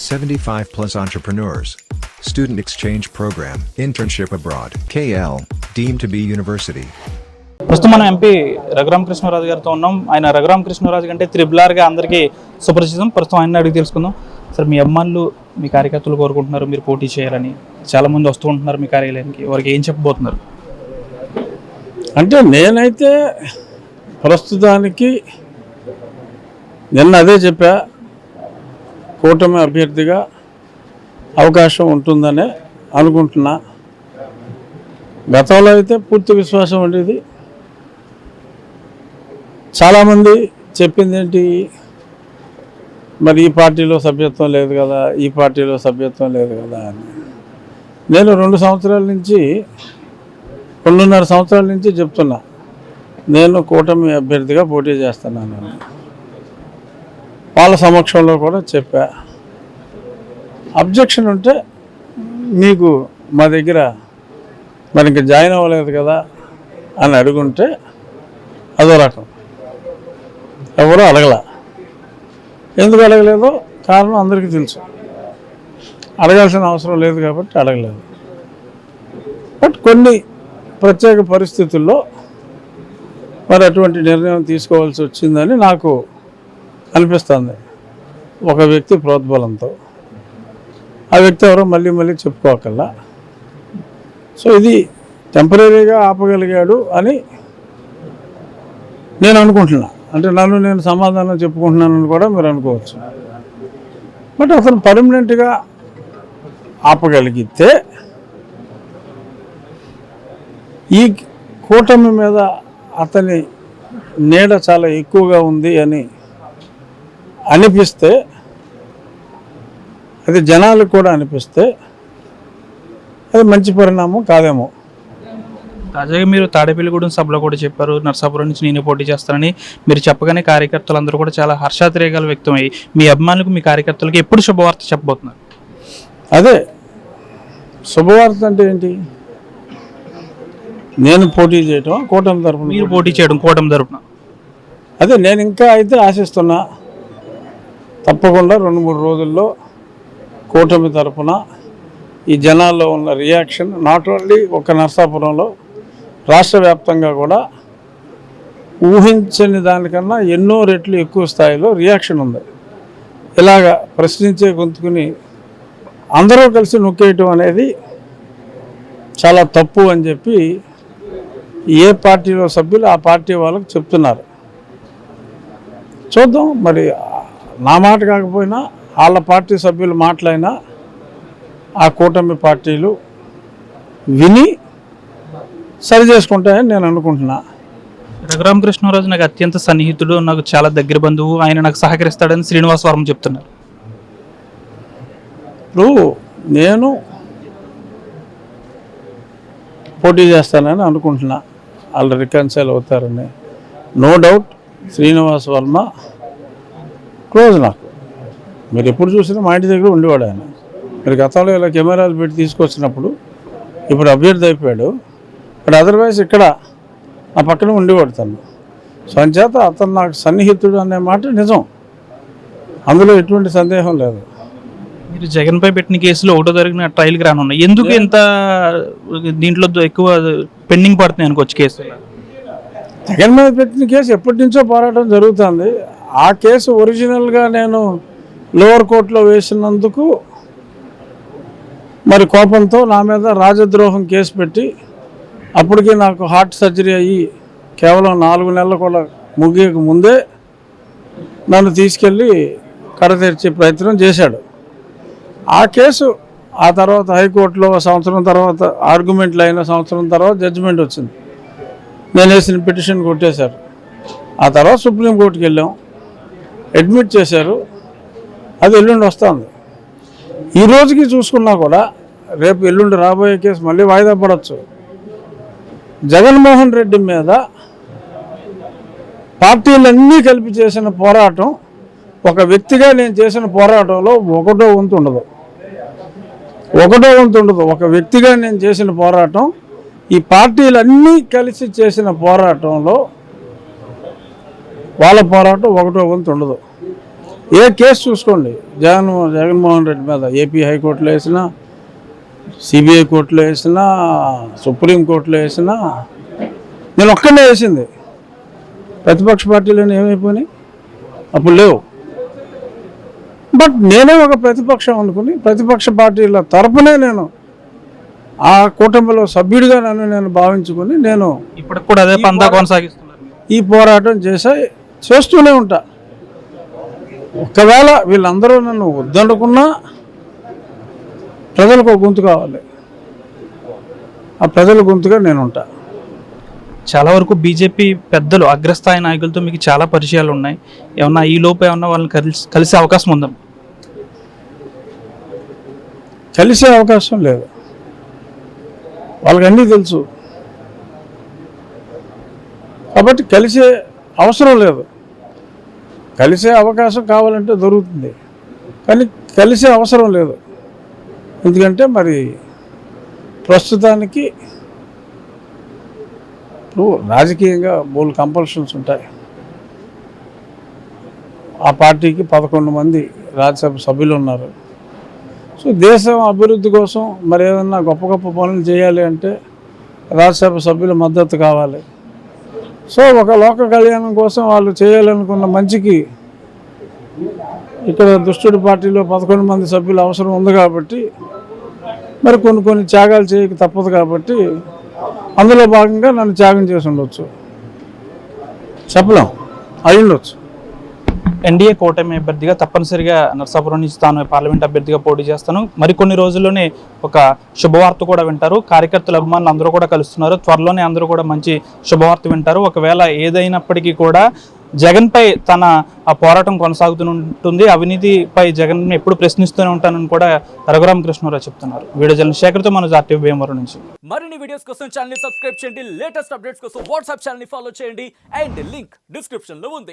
75 plus entrepreneurs. Student exchange program, internship abroad. KL, deemed to be university. ప్రస్తుతం మనం MP Raghurama Krishnaraju గారితో ఉన్నాం. ఆయన రఘురామ కృష్ణరాజు కంటే త్రిబులార్గా అందరికీ సుపరిచితం. ప్రస్తుతం ఆయన అడిగి తెలుసుకుందాం. సార్, మీ అమ్మాళ్ళు మీ కార్యకర్తలు కోరుకుంటున్నారు మీరు పోటీ చేయాలని, చాలామంది వస్తూ ఉంటున్నారు మీ కార్యాలయానికి, వారికి ఏం చెప్పబోతున్నారు? అంటే నేనైతే ప్రస్తుతానికి నిన్న అదే చెప్పా, కూటమి అభ్యర్థిగా అవకాశం ఉంటుందనే అనుకుంటున్నా. గతంలో అయితే పూర్తి విశ్వాసం ఉండేది. చాలామంది చెప్పింది ఏంటి, మరి ఈ పార్టీలో సభ్యత్వం లేదు కదా, ఈ పార్టీలో సభ్యత్వం లేదు కదా అని. నేను 2 సంవత్సరాల నుంచి 2.5 సంవత్సరాల నుంచి చెప్తున్నా, నేను కూటమి అభ్యర్థిగా పోటీ చేస్తున్నాను. వాళ్ళ సమక్షంలో కూడా చెప్పా, అబ్జెక్షన్ ఉంటే మీకు మా దగ్గర మరి ఇంకా జాయిన్ అవ్వలేదు కదా అని అడుగుంటే అదో రకం. ఎవరో అడగల. ఎందుకు అడగలేదో కారణం అందరికీ తెలుసు. అడగాల్సిన అవసరం లేదు కాబట్టి అడగలేదు. బట్ కొన్ని ప్రత్యేక పరిస్థితుల్లో మరి అటువంటి నిర్ణయం తీసుకోవాల్సి వచ్చిందని నాకు అనిపిస్తుంది. ఒక వ్యక్తి ప్రోద్బలంతో, ఆ వ్యక్తి ఎవరో మళ్ళీ మళ్ళీ చెప్పుకోకల్లా. సో ఇది టెంపరీగా ఆపగలిగాడు అని నేను అనుకుంటున్నా. అంటే నన్ను నేను సమాధానం చెప్పుకుంటున్నానని కూడా మీరు అనుకోవచ్చు. బట్ అతను పర్మనెంట్గా ఆపగలిగితే ఈ కూటమి మీద అతని నీడ చాలా ఎక్కువగా ఉంది అని అనిపిస్తే, అది జనాలకు కూడా అనిపిస్తే అది మంచి పరిణామం కాదేమో. తాజాగా మీరు తాడేపల్లిగూడెం సభలో కూడా చెప్పారు, నర్సాపురం నుంచి నేను పోటీ చేస్తానని. మీరు చెప్పగానే కార్యకర్తలందరూ కూడా చాలా హర్షాతిరేకాలు వ్యక్తమయ్యాయి. మీ అభిమానులకు, మీ కార్యకర్తలకు ఎప్పుడు శుభవార్త చెప్పబోతున్నారు? అదే శుభవార్త అంటే ఏంటి, నేను పోటీ చేయటం, కూటమి తరఫున మీరు పోటీ చేయడం కూటమి తరఫున. అదే నేను ఇంకా అయితే ఆశిస్తున్నా, తప్పకుండా 2-3 రోజుల్లో కూటమి తరఫున ఈ జనాల్లో ఉన్న రియాక్షన్ నాట్ ఓన్లీ ఒక నర్సాపురంలో, రాష్ట్ర వ్యాప్తంగా కూడా ఊహించని దానికన్నా ఎన్నో రెట్లు ఎక్కువ స్థాయిలో రియాక్షన్ ఉంది. ఇలాగా ప్రశ్నించే గొంతుకుని అందరూ కలిసి నొక్కేయటం అనేది చాలా తప్పు అని చెప్పి ఏ పార్టీలో సభ్యులు ఆ పార్టీ వాళ్ళకు చెప్తున్నారు. చూద్దాం, మరి నా మాట కాకపోయినా వాళ్ళ పార్టీ సభ్యులు మాటలైనా ఆ కూటమి పార్టీలు విని సరి చేసుకుంటాయని నేను అనుకుంటున్నా. రఘురామకృష్ణరాజు నాకు అత్యంత సన్నిహితుడు, నాకు చాలా దగ్గర బంధువు, ఆయన నాకు సహకరిస్తాడని శ్రీనివాస్ వర్మ చెప్తున్నారు. ఇప్పుడు నేను పోటీ చేస్తానని అనుకుంటున్నా, వాళ్ళు రికన్సైల్ అవుతారని. No doubt Srinivas Varma close నాకు. మీరు ఎప్పుడు చూసినా మా ఇంటి దగ్గర ఉండేవాడు ఆయన. మీరు గతంలో ఇలా కెమెరాలు పెట్టి తీసుకొచ్చినప్పుడు, ఇప్పుడు అభ్యర్థి అయిపోయాడు. బట్ అదర్వైజ్ ఇక్కడ నా పక్కన ఉండేవాడు తను. సో అంచేత అతను నాకు సన్నిహితుడు అనే మాట నిజం, అందులో ఎటువంటి సందేహం లేదు. మీరు జగన్పై పెట్టిన కేసులో 1వ తారీఖున ట్రయల్కి రానున్నాయి. ఎందుకు ఇంత దీంట్లో ఎక్కువ పెండింగ్ పడుతున్నాయి అనుకోవచ్చు కేసు? జగన్ మీద పెట్టిన కేసు ఎప్పటి నుంచో పోరాటం జరుగుతుంది. ఆ కేసు ఒరిజినల్గా నేను లోవర్ కోర్టులో వేసినందుకు మరి కోపంతో నా మీద రాజద్రోహం కేసు పెట్టి, అప్పటికి నాకు హార్ట్ సర్జరీ అయ్యి కేవలం 4 నెలలు కూడా ముగియక ముందే నన్ను తీసుకెళ్ళి కడతీర్చే ప్రయత్నం చేశాడు. ఆ కేసు ఆ తర్వాత హైకోర్టులో సంవత్సరం తర్వాత ఆర్గ్యుమెంట్లు అయిన సంవత్సరం తర్వాత జడ్జిమెంట్ వచ్చింది. నేను వేసిన పిటిషన్ కొట్టేశారు. ఆ తర్వాత సుప్రీంకోర్టుకి వెళ్ళాం, అడ్మిట్ చేశారు. అది ఎల్లుండి వస్తుంది. ఈ రోజుకి చూసుకున్నా కూడా రేపు ఎల్లుండి రాబోయే కేసు మళ్ళీ వాయిదా పడవచ్చు. జగన్మోహన్ రెడ్డి మీద పార్టీలన్నీ కలిపి చేసిన పోరాటం, ఒక వ్యక్తిగా నేను చేసిన పోరాటంలో ఒకటో వంతు ఉండదు. ఒక వ్యక్తిగా నేను చేసిన పోరాటం, ఈ పార్టీలన్నీ కలిసి చేసిన పోరాటంలో వాళ్ళ పోరాటం ఒకటో వంతు ఉండదు. ఏ కేసు చూసుకోండి, జగన్మోహన్ రెడ్డి మీద ఏపీ హైకోర్టులో వేసినా, సిబిఐ కోర్టులో వేసినా, సుప్రీం కోర్టులో వేసినా నేను ఒక్కడే వేసింది. ప్రతిపక్ష పార్టీలను ఏమైపోయినాయి, అప్పుడు లేవు. బట్ నేనే ఒక ప్రతిపక్షం అనుకుని ప్రతిపక్ష పార్టీల తరపునే నేను ఆ కూటమిలో సభ్యుడిగా నేను భావించుకుని నేను ఇప్పటికి కూడా అదే పందా కొనసాగిస్తున్నారు. ఈ పోరాటం చేస్తూనే ఉంటా. ఒకవేళ వీళ్ళందరూ నన్ను వద్దనుకున్నా ప్రజలకు ఒక గొంతు కావాలి, ఆ ప్రజల గొంతుగా నేను ఉంటా. చాలా వరకు బీజేపీ పెద్దలు అగ్రస్థాయి నాయకులతో మీకు చాలా పరిచయాలు ఉన్నాయి. ఏమన్నా ఈ లోపు ఏమన్నా వాళ్ళని కలిసే అవకాశం ఉందా? కలిసే అవకాశం లేదు, వాళ్ళకి అన్నీ తెలుసు కాబట్టి కలిసే అవసరం లేదు. కలిసే అవకాశం కావాలంటే దొరుకుతుంది, కానీ కలిసే అవసరం లేదు. ఎందుకంటే మరి ప్రస్తుతానికి ఇప్పుడు రాజకీయంగా బోల్ కంపల్షన్స్ ఉంటాయి. ఆ పార్టీకి 11 మంది రాజ్యసభ సభ్యులు ఉన్నారు. సో దేశం అభివృద్ధి కోసం మరి ఏదన్నా గొప్ప గొప్ప పనులు చేయాలి అంటే రాజ్యసభ సభ్యుల మద్దతు కావాలి. సో ఒక లోక కళ్యాణం కోసం వాళ్ళు చేయాలనుకున్న మంచికి ఇక్కడ దుష్టుడి పార్టీలో 11 మంది సభ్యులు అవసరం ఉంది కాబట్టి మరి కొన్ని త్యాగాలు చేయక తప్పదు. కాబట్టి అందులో భాగంగా నన్ను త్యాగం చేసి ఉండొచ్చు, చెప్పలేం, అయి ఉండొచ్చు. ఎన్డీఏ కూటమి అభ్యర్థిగా తప్పనిసరిగా నరసాపురం నుంచి తాను పార్లమెంట్ అభ్యర్థిగా పోటీ చేస్తాను. మరికొన్ని రోజుల్లోనే ఒక శుభవార్త కూడా వింటారు. కార్యకర్తల అభిమానులు అందరూ కూడా కలుస్తున్నారు. త్వరలోనే అందరూ కూడా మంచి శుభవార్త వింటారు. ఒకవేళ ఏదైనప్పటికీ కూడా జగన్పై తన పోరాటం కొనసాగుతుంటుంది. అవినీతిపై జగన్ ఎప్పుడు ప్రశ్నిస్తూనే ఉంటానని కూడా రఘురామ కృష్ణరాజు చెప్తున్నారు. వీడియో జర్నలిస్ట్ శేఖర్తో మన ఆర్టీవీ భీమవరం నుంచి. మరిన్ని వీడియోస్ కోసం ఛానల్ ని సబ్స్క్రైబ్ చేయండి. లేటెస్ట్ అప్డేట్స్ కోసం వాట్సాప్ ఛానల్ ని ఫాలో చేయండి. అండ్ లింక్ డిస్క్రిప్షన్ లో ఉంది.